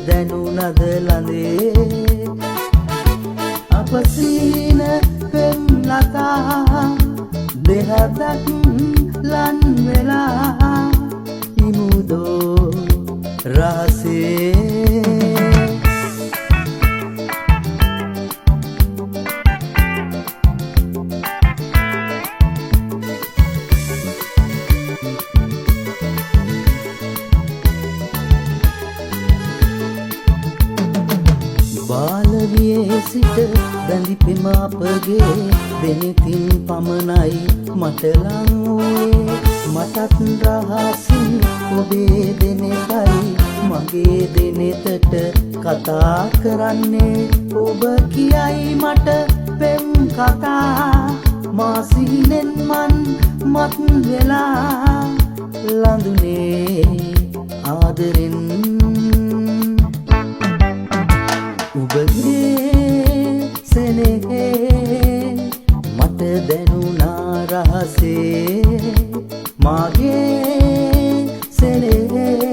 දැනුණද ළඳේ අප සීන පෙම් ලතා දෙහදක් ලන් වෙලා ඉමුදෝ රහසේ බාලවියේ සිට බැඳි පෙම අපගේ දෙනෙතින් පමණයි මට ලං වූයේ මටත් රහසින් ඔබේ දෙනෙතයි මගේ දෙනෙතට කතා කරන්නේ ඔබ කියයි මට පෙම් කතා මාසිනෙන් මත් වෙලා ලඳුනේ ආදරෙන් ඔබගේ සෙනෙහේ මට දැනුණා රහසේ මාගේ සෙනෙහේ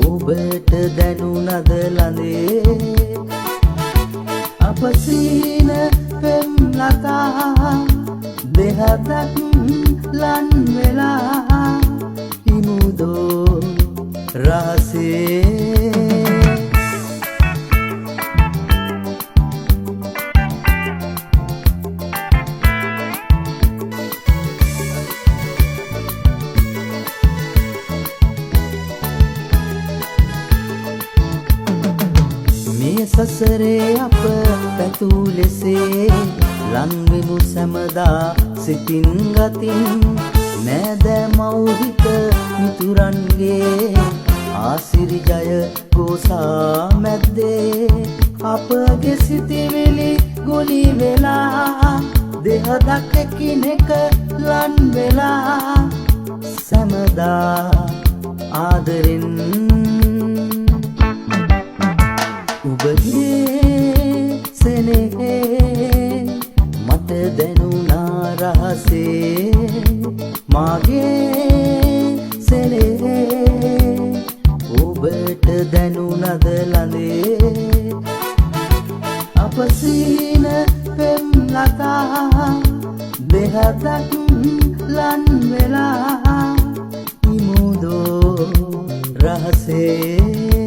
ඔබට දැනුණද ළඳේ අප සීන පෙම් ලතා දෙහදක් ලන් වෙලා ඉමුදෝ රහසේ මේ සසරේ අප පැතූ ලෙසේ ලං වෙමු සැමදා සිතින් ගතින් නෑද මෞහිත මිතුරන්ගේ ආසිරි ජය ගෝසා මැද්දේ අපගේ සිතිවිලි ගොලි වෙලා දෙහදක් එකිනෙක ලන් වෙලා සැමදා ආදරෙන් ඔබගේ සෙනෙහේ මට දැනුණා රහසේ මාගේ සෙනෙහේ ඔබට දැනුණද ළඳේ අප සීන පෙම් ලතා දෙහදක් ලන් වෙලා ඉමුදෝ රහසේ